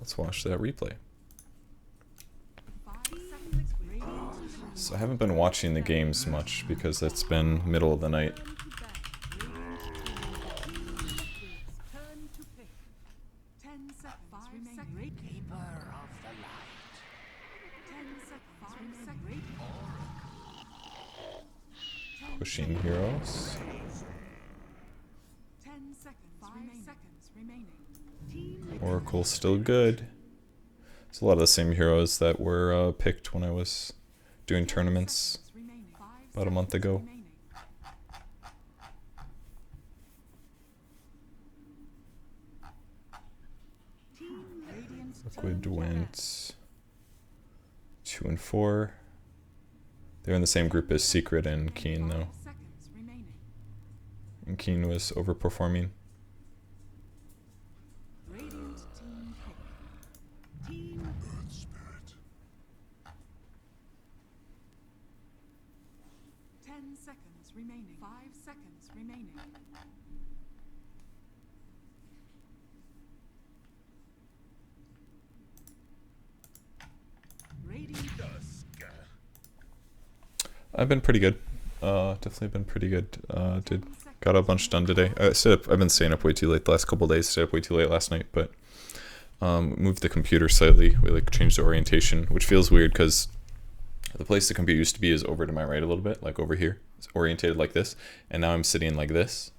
let's watch that replay. So I haven't been watching the games much because it's been middle of the night. Pushing heroes. 10 seconds, 5 seconds remaining. Oracle's still good. It's a lot of the same heroes that were picked when I was doing tournaments about a month ago. Liquid went 2 and 4. They're in the same group as Secret and Keen though. And Keen was overperforming. Remaining. 5 seconds remaining. I've been pretty good. Definitely been pretty good. Got a bunch done today. I've been staying up way too late the last couple days. Stayed up way too late last night, but moved the computer slightly. We like changed the orientation, which feels weird because the place the computer used to be is over to my right a little bit, like over here. It's orientated like this, and now I'm sitting like this,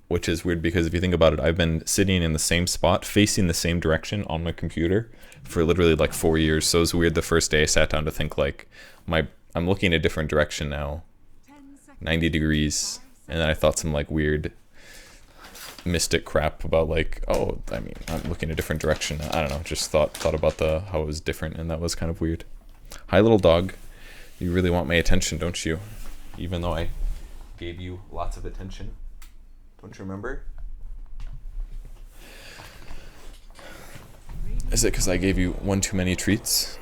which is weird because if you think about it, I've been sitting in the same spot, facing the same direction on my computer for literally like 4 years. So it was weird the first day I sat down to think like I'm looking a different direction now, 90 degrees, and then I thought some like weird mystic crap about like, oh, I mean, I'm looking a different direction. I don't know, just thought about how it was different, and that was kind of weird. Hi, little dog. You really want my attention, don't you? Even though I gave you lots of attention. Don't you remember? Is it because I gave you one too many treats?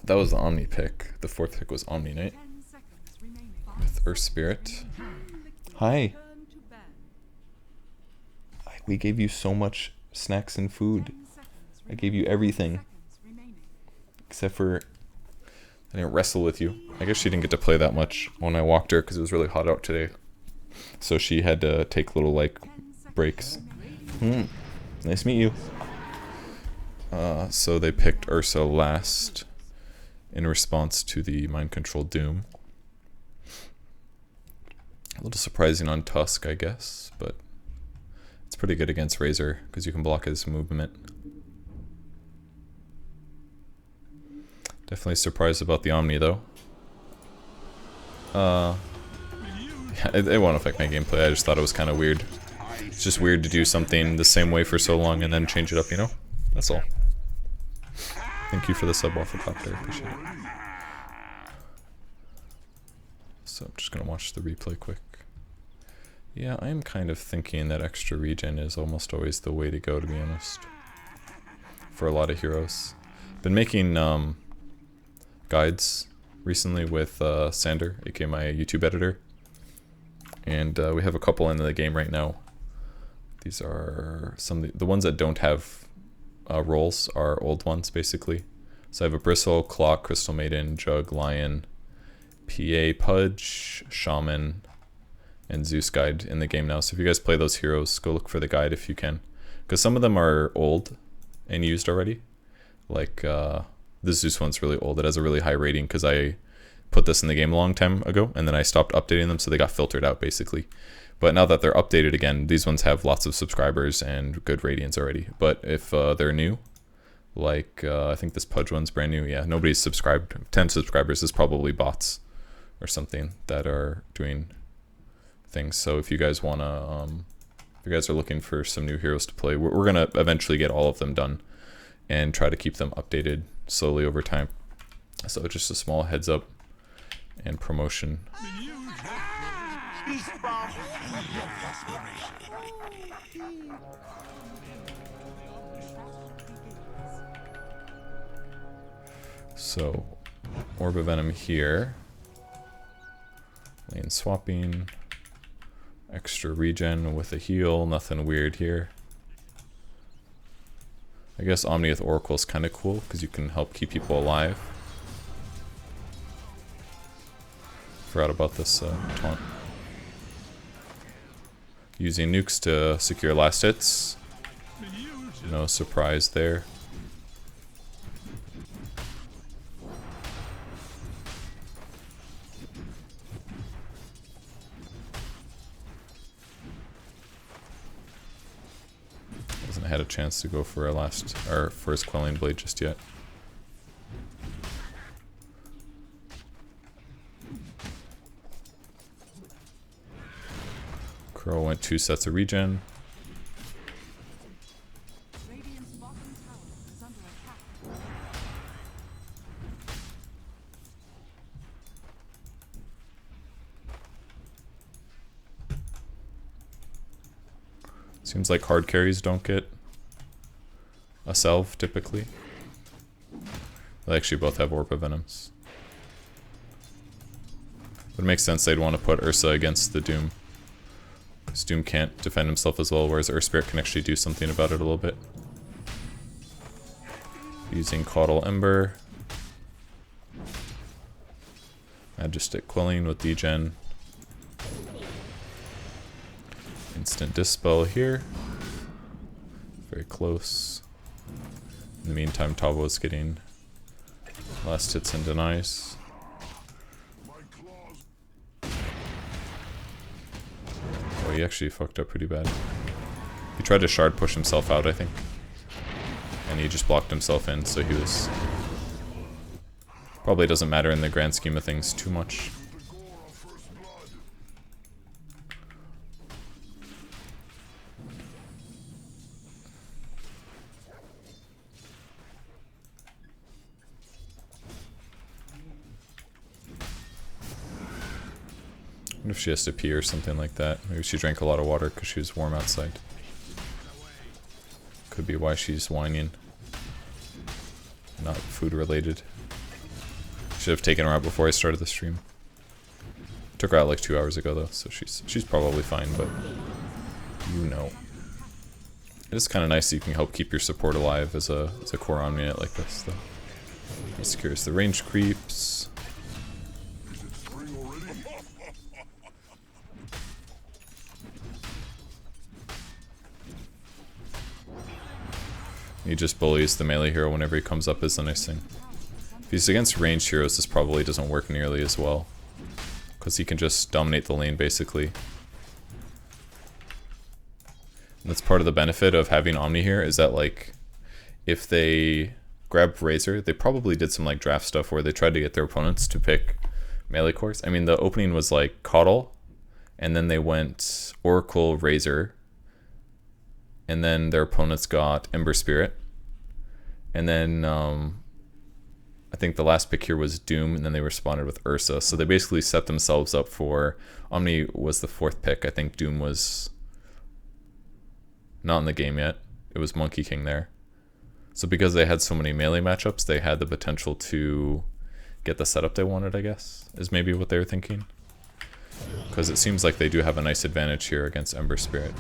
That was the Omni pick. The fourth pick was Omni Knight. With Earth Spirit. Hi. We gave you so much snacks and food. I gave you everything. Except for I didn't wrestle with you. I guess she didn't get to play that much when I walked her because it was really hot out today. So she had to take little like breaks. Nice to meet you. So they picked Ursa last in response to the Mind Control Doom. A little surprising on Tusk, I guess, but it's pretty good against Razor because you can block his movement. Definitely surprised about the Omni though. It won't affect my gameplay, I just thought it was kind of weird. It's just weird to do something the same way for so long and then change it up, you know? That's all. Thank you for the sub Wafflecopter, appreciate it. So I'm just gonna watch the replay quick. Yeah, I am kind of thinking that extra regen is almost always the way to go, to be honest. For a lot of heroes. Been making guides recently with Sander, aka my YouTube editor. And we have a couple in the game right now. These are some of the ones that don't have roles are old ones, basically. So I have a Bristle, Clock, Crystal Maiden, Jug, Lion, PA, Pudge, Shaman, and Zeus Guide in the game now. So if you guys play those heroes, go look for the guide if you can. Because some of them are old and used already. Like, the Zeus one's really old. It has a really high rating because I put this in the game a long time ago, and then I stopped updating them, so they got filtered out, basically. But now that they're updated again, these ones have lots of subscribers and good ratings already. But if they're new, like I think this Pudge one's brand new, yeah, nobody's subscribed. 10 subscribers is probably bots or something that are doing things. So if you guys wanna, if you guys are looking for some new heroes to play, we're gonna eventually get all of them done and try to keep them updated slowly over time. So just a small heads up and promotion. So, Orb of Venom here. Lane swapping. Extra regen with a heal, nothing weird here. I guess Omni with Oracle is kind of cool because you can help keep people alive. Forgot about this taunt. Using nukes to secure last hits. No surprise there. Hasn't had a chance to go for our first Quelling Blade just yet. Crow went 2 sets of regen. Radiant's bottom tower is under attack. Seems like hard carries don't get a salve typically. They actually both have Orb of Venoms. But it makes sense they'd want to put Ursa against the Doom. Because Doom can't defend himself as well, whereas Earth Spirit can actually do something about it a little bit. Using Caudal Ember. Majestic Quelling with degen. Instant Dispel here. Very close. In the meantime, Tavo is getting last hits and denies. Oh, he actually fucked up pretty bad. He tried to shard push himself out, I think. And he just blocked himself in, so he was... Probably doesn't matter in the grand scheme of things too much. I wonder if she has to pee or something like that. Maybe she drank a lot of water because she was warm outside. Could be why she's whining. Not food related. Should have taken her out before I started the stream. Took her out like 2 hours ago though, so she's probably fine, but you know. It is kind of nice that you can help keep your support alive as a core Omni unit like this though. Just curious, the range creeps. He just bullies the melee hero whenever he comes up is the nice thing. If he's against ranged heroes, this probably doesn't work nearly as well. Because he can just dominate the lane, basically. And that's part of the benefit of having Omni here, is that, like, if they grab Razor, they probably did some, like, draft stuff where they tried to get their opponents to pick melee cores. I mean, the opening was, like, Caudal, and then they went Oracle, Razor, and then their opponents got Ember Spirit. And then I think the last pick here was Doom, and then they responded with Ursa. So they basically set themselves up for... Omni was the 4th pick. I think Doom was not in the game yet. It was Monkey King there. So because they had so many melee matchups, they had the potential to get the setup they wanted, I guess, is maybe what they were thinking. Because it seems like they do have a nice advantage here against Ember Spirit.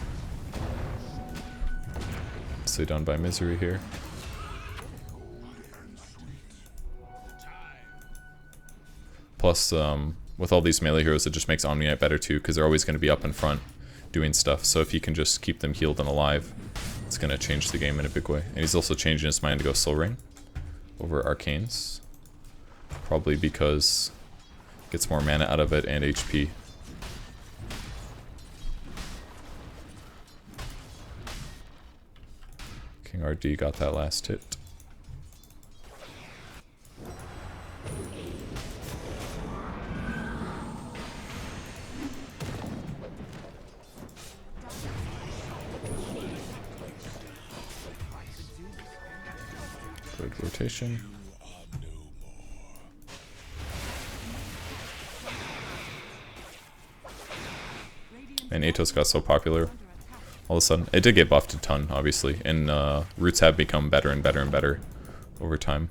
Mostly done by Misery here. Plus, with all these melee heroes, it just makes Omni Knight better too, because they're always going to be up in front doing stuff. So if you can just keep them healed and alive, it's going to change the game in a big way. And he's also changing his mind to go Soul Ring over Arcanes. Probably because it gets more mana out of it and HP. King RD got that last hit. Good rotation. And Atos got so popular all of a sudden. It did get buffed a ton, obviously, and roots have become better and better and better over time.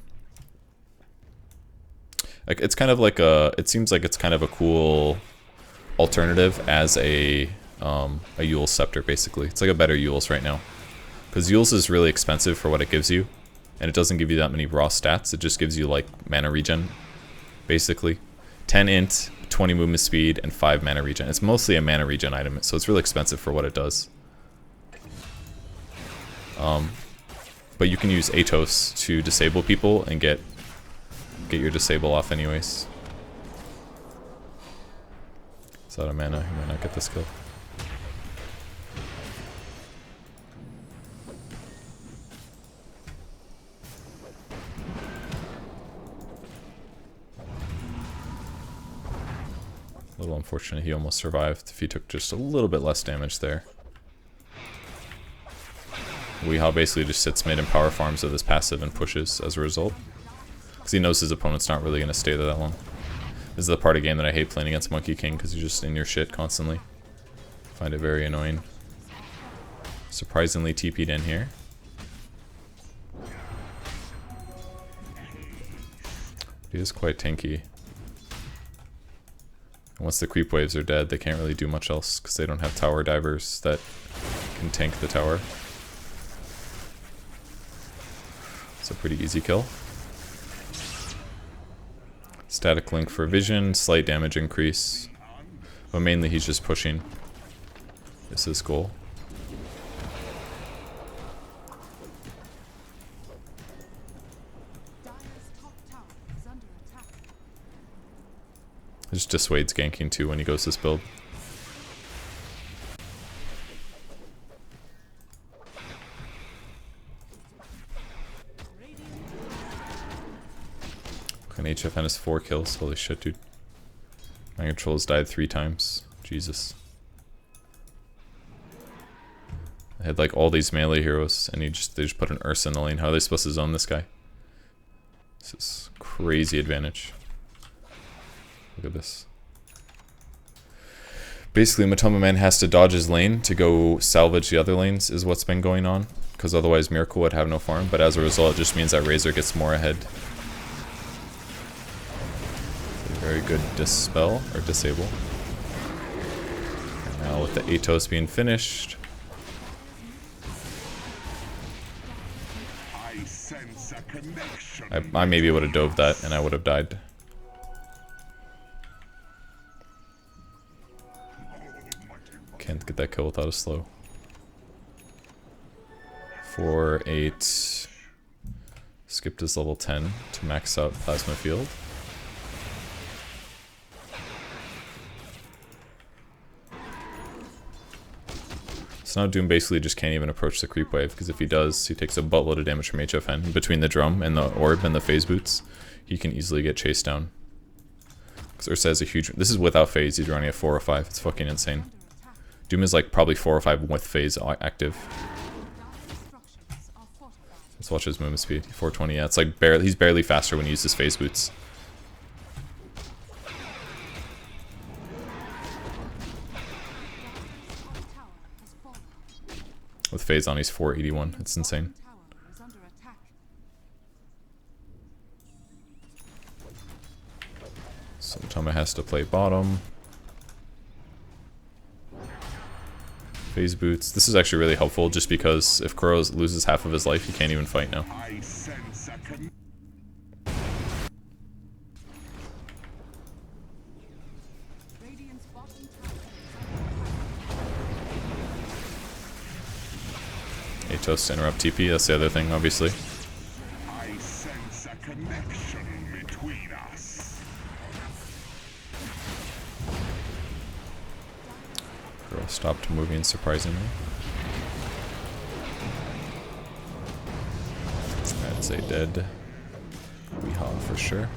Like, it's kind of like a, it seems like it's kind of a cool alternative as a Eul's Scepter, basically. It's like a better Eul's right now. Because Yule's is really expensive for what it gives you. And it doesn't give you that many raw stats. It just gives you like mana regen, basically. 10 int, 20 movement speed, and 5 mana regen. It's mostly a mana regen item, so it's really expensive for what it does. But you can use Atos to disable people and get your disable off anyways. It's out of mana, he might not get this kill. A little unfortunate he almost survived if he took just a little bit less damage there. Weehaw basically just sits mid and power farms with his passive and pushes as a result. Because he knows his opponent's not really going to stay there that long. This is the part of the game that I hate playing against Monkey King because you're just in your shit constantly. Find it very annoying. Surprisingly TP'd in here. He is quite tanky. And once the creep waves are dead, they can't really do much else because they don't have tower divers that can tank the tower. It's a pretty easy kill. Static link for vision, slight damage increase. But mainly he's just pushing. This is his goal. It just dissuades ganking too when he goes this build. And HFN is 4 kills. Holy shit, dude. My control has died 3 times. Jesus. I had like all these melee heroes, and they just put an Ursa in the lane. How are they supposed to zone this guy? This is crazy advantage. Look at this. Basically, Matoma Man has to dodge his lane to go salvage the other lanes, is what's been going on. Because otherwise Miracle would have no farm, but as a result, it just means that Razor gets more ahead. Very good dispel, or disable. And now with the Atos being finished. I maybe would have dove that and I would have died. Can't get that kill without a slow. 4, 8. Skipped his level 10 to max out Plasma Field. So now Doom basically just can't even approach the creep wave, because if he does, he takes a buttload of damage from HFN. Between the drum and the orb and the phase boots, he can easily get chased down. Because Ursa has a huge... This is without phase, he's running at 4 or 5. It's fucking insane. Doom is like probably 4 or 5 with phase active. Let's watch his movement speed. 420, yeah, it's like barely... He's barely faster when he uses phase boots. With phase on, he's 481. It's insane. So Matoma has to play bottom. Phase boots. This is actually really helpful just because if Kuro loses half of his life, he can't even fight now. Atos to interrupt TP, that's the other thing, obviously. I sense a connection between us. Girl stopped moving surprisingly. That's a dead Weehaw for sure.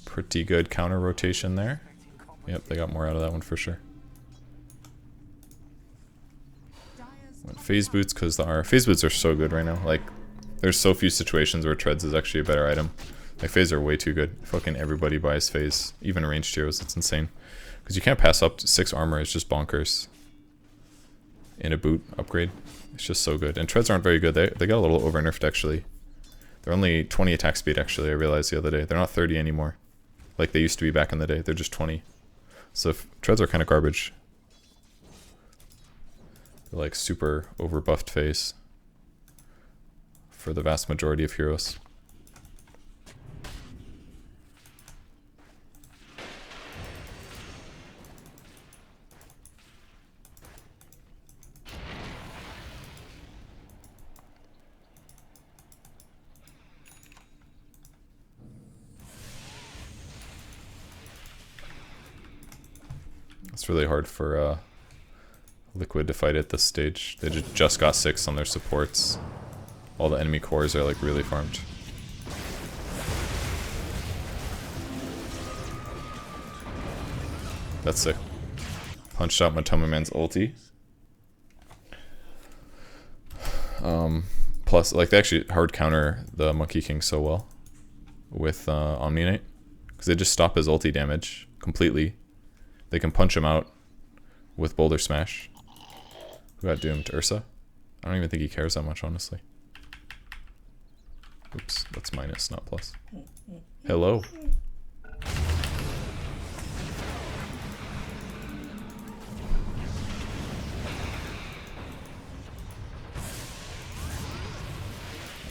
Pretty good counter rotation there. Yep, they got more out of that one for sure. Went phase boots because our phase boots are so good right now. Like, there's so few situations where treads is actually a better item. Like, phase are way too good. Fucking everybody buys phase, even ranged heroes. It's insane because you can't pass up to 6 armor. It's just bonkers. In a boot upgrade, it's just so good. And treads aren't very good. They got a little over nerfed actually. They're only 20 attack speed actually. I realized the other day they're not 30 anymore, like they used to be back in the day. They're just 20. So treads are kind of garbage. They're like super overbuffed phase for the vast majority of heroes. It's really hard for Liquid to fight at this stage. They just got 6 on their supports. All the enemy cores are like really farmed. That's sick. Punched out Matoma Man's ulti. Plus, like, they actually hard counter the Monkey King so well with Omni Knight, because they just stop his ulti damage completely. They can punch him out with Boulder Smash. Who got doomed? Ursa? I don't even think he cares that much, honestly. Oops, that's minus, not plus. Hello. I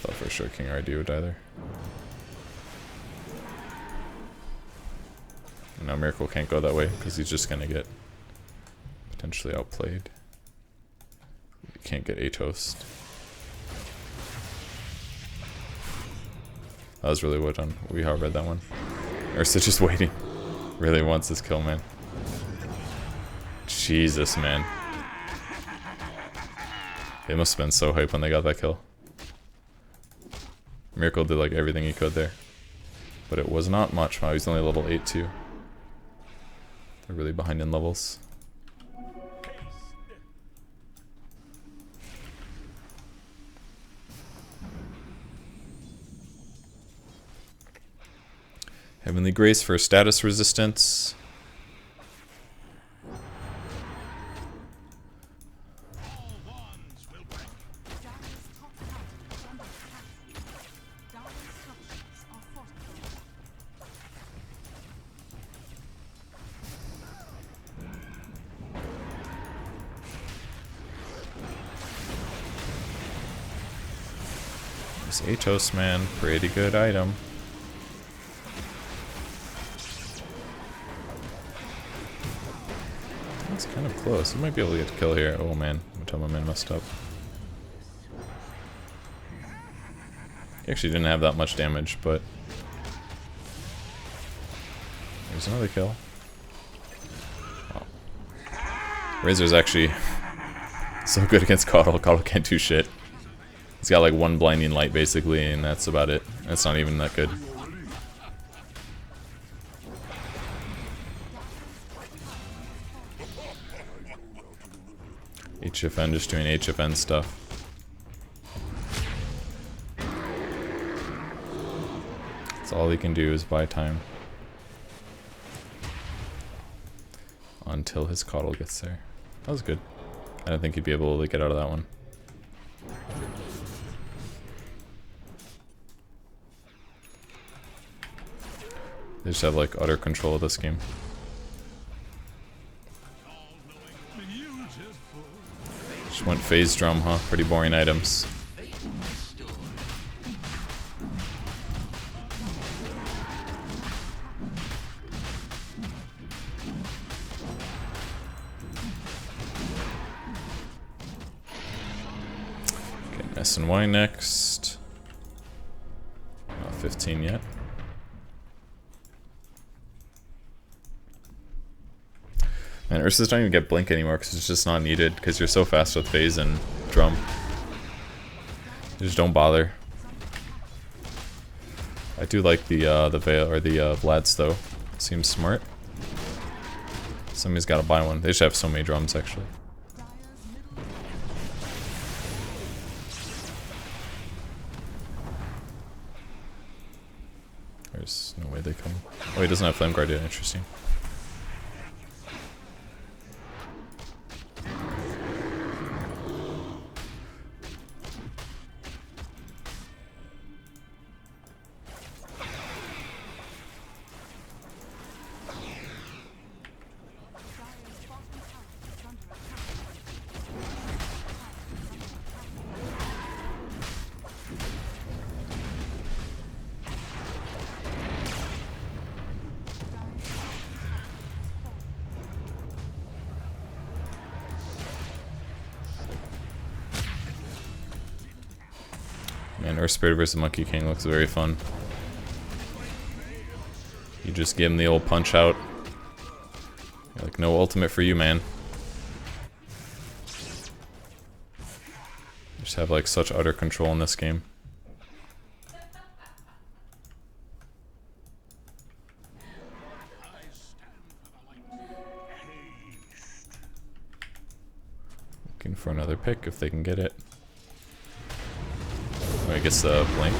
thought for sure King RD would die there. Now Miracle can't go that way because he's just gonna get potentially outplayed. He can't get a toast. That was really well done. We read that one. Ursa just waiting. Really wants this kill, man. Jesus, man. They must have been so hyped when they got that kill. Miracle did like everything he could there. But it was not much. Wow, he's only level 8 too. They're really behind in levels. Heavenly Grace for status resistance. This Atos, man, pretty good item. It's kind of close. You might be able to get a kill here. Oh man, Matoma Man messed up. He actually didn't have that much damage, but there's another kill. Wow. Razor's actually so good against Caudle. Caudle can't do shit. He's got like one blinding light basically, and that's about it. That's not even that good. HFN just doing HFN stuff. That's all he can do is buy time. Until his Caudle gets there. That was good. I don't think he'd be able to get out of that one. They just have like utter control of this game. Just went phase drum, huh? Pretty boring items. Okay, S and Y next. Not 15 yet. And Ursa's don't even get blink anymore because it's just not needed because you're so fast with phase and drum. You just don't bother. I do like the Veil or the Vlads though. Seems smart. Somebody's got to buy one. They should have so many drums actually. There's no way they come. Oh, he doesn't have Flame Guard yet. Interesting. Man, Earth Spirit versus Monkey King looks very fun. You just give him the old punch out. You're like, no ultimate for you, man. You just have like such utter control in this game. Looking for another pick if they can get it. Oh, I guess the blink.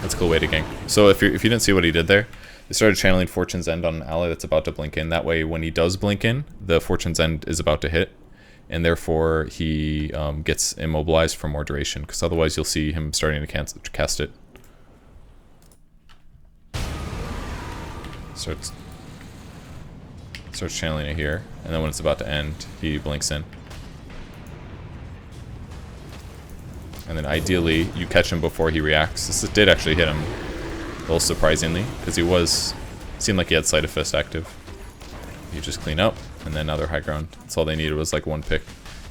That's a cool way to gank. So if you didn't see what he did there, they started channeling Fortune's End on an ally that's about to blink in. That way, when he does blink in, the Fortune's End is about to hit, and therefore he gets immobilized for more duration. Because otherwise, you'll see him starting to cast it. Starts channeling it here, and then when it's about to end, he blinks in. And then ideally, you catch him before he reacts. This did actually hit him, a little surprisingly, because seemed like he had Sleight of Fist active. You just clean up, and then another high ground. That's all they needed was like one pick.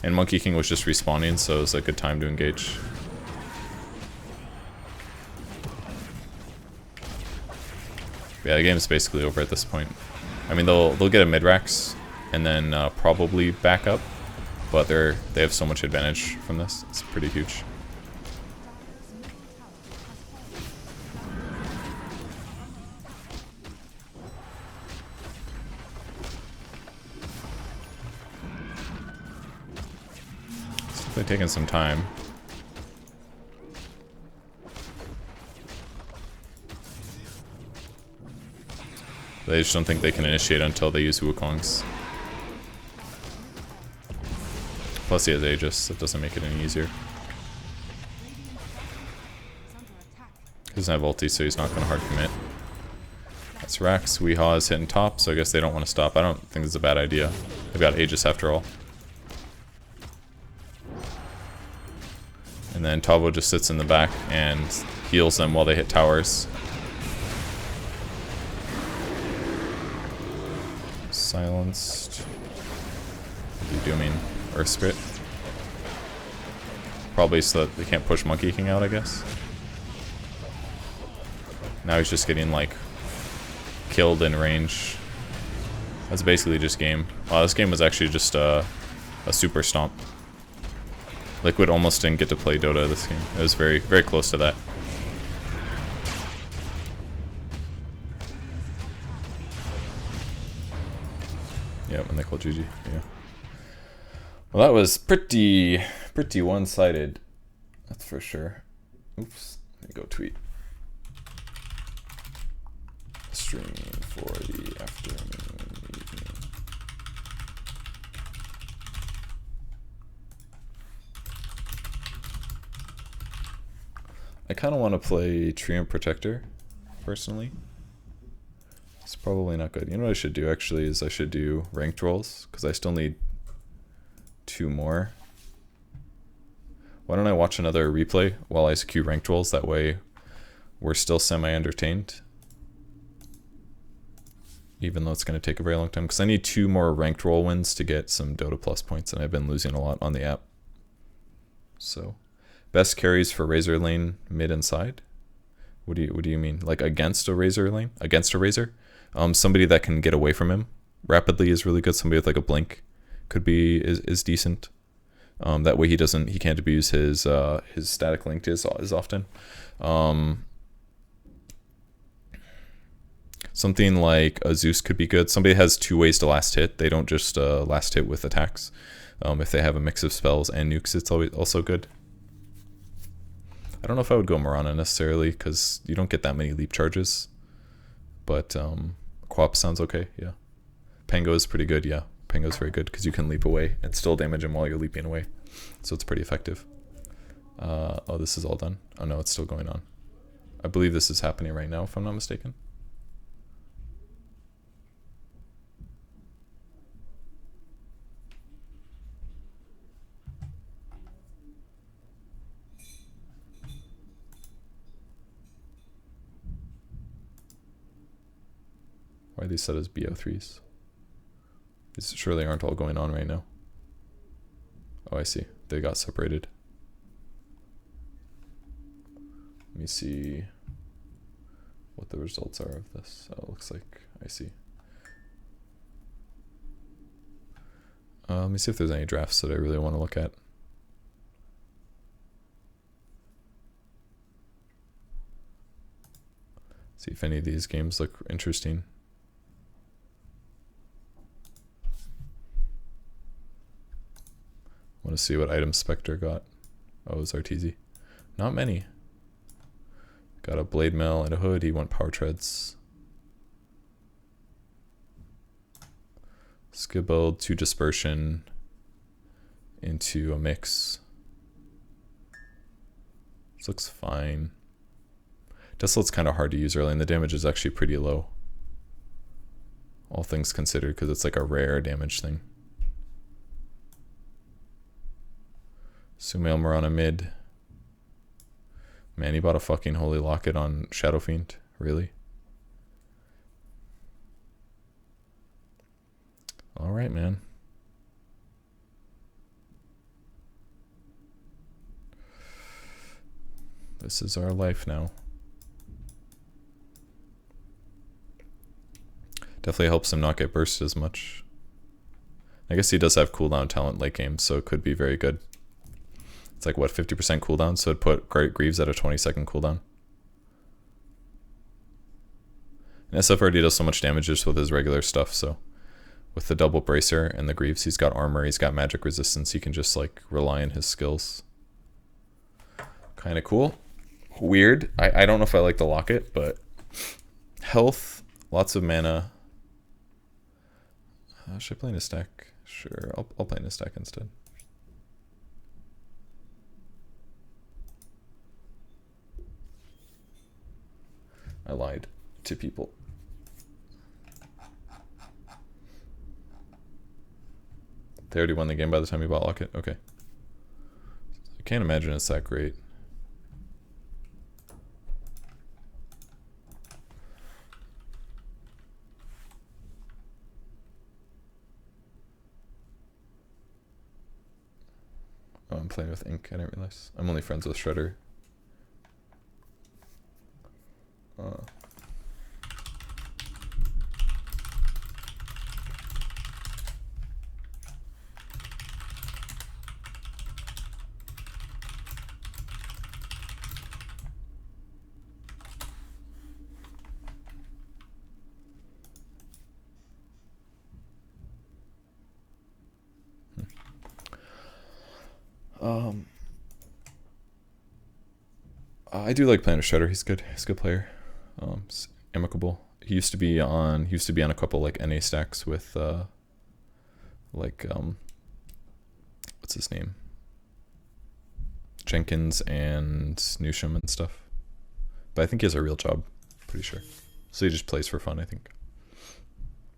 And Monkey King was just respawning, so it was a good time to engage. Yeah, the game is basically over at this point. I mean, they'll get a mid-rax, and then probably back up, but they have so much advantage from this. It's pretty huge. They're taking some time. They just don't think they can initiate until they use Wukongs. Plus he has Aegis, that doesn't make it any easier. He doesn't have ulti, so he's not going to hard commit. That's Rax. Weehaw is hitting top, so I guess they don't want to stop. I don't think it's a bad idea. They've got Aegis after all. And then Tavo just sits in the back and heals them while they hit towers. Silenced. What are you doing? Earth Spirit? Probably so that they can't push Monkey King out, I guess. Now he's just getting, like, killed in range. That's basically just game. Wow, this game was actually just a super stomp. Liquid almost didn't get to play Dota this game. It was very, very close to that. Yeah, when they call GG. Yeah. Well, that was pretty one-sided. That's for sure. Oops. Let me go tweet. Stream for the afternoon, evening. I kind of want to play Treant Protector, personally. It's probably not good. You know what I should do, actually, is I should do ranked rolls, because I still need 2 more. Why don't I watch another replay while I queue ranked rolls? That way we're still semi-entertained. Even though it's going to take a very long time. Because I need 2 more ranked roll wins to get some Dota Plus points, and I've been losing a lot on the app. So... Best carries for Razor lane, mid and side. What do you mean? Like against a Razor lane? Against a Razor? Somebody that can get away from him rapidly is really good. Somebody with like a blink is decent. That way he can't abuse his static link as often. Something like a Zeus could be good. Somebody has 2 ways to last hit. They don't just last hit with attacks. If they have a mix of spells and nukes, it's always also good. I don't know if I would go Mirana necessarily, because you don't get that many leap charges. But Quap sounds okay, yeah. Pango is pretty good, yeah. Pango's very good, because you can leap away and still damage him while you're leaping away. So it's pretty effective. Oh, this is all done. Oh no, it's still going on. I believe this is happening right now, if I'm not mistaken. Why are these set as BO3s? These surely aren't all going on right now. Oh, I see. They got separated. me see what the results are of this. Oh, it looks like I see. Let me see if there's any drafts that I really want to look at. See if any of these games look interesting. I want to see what item Spectre got. Oh, it was Arteezy. Not many. Got a blade mail and a hood. He went power treads. Skill build, 2 dispersion into a mix. This looks fine. Desolat's kind of hard to use early, and the damage is actually pretty low. All things considered, because it's like a rare damage thing. Sumail Marana mid. Man, he bought a fucking Holy Locket on Shadow Fiend. Really? Alright, man. This is our life now. Definitely helps him not get bursted as much. I guess he does have cooldown talent late game, so it could be very good. It's like, what, 50% cooldown? So it'd put Greaves at a 20-second cooldown. And SF already does so much damage just with his regular stuff, so with the double bracer and the Greaves, he's got armor, he's got magic resistance, he can just like rely on his skills. Kind of cool. Weird. I don't know if I like the locket, but health, lots of mana. Should I play in a stack? Sure, I'll play in a stack instead. I lied to people. They already won the game by the time you bought Locket? Okay. I can't imagine it's that great. Oh, I'm playing with ink. I didn't realize. I'm only friends with Shredder. I do like playing with Shredder. He's good. He's a good player. Amicable. He used to be on a couple like NA stacks with what's his name? Jenkins and Newsham and stuff. But I think he has a real job, pretty sure. So he just plays for fun, I think.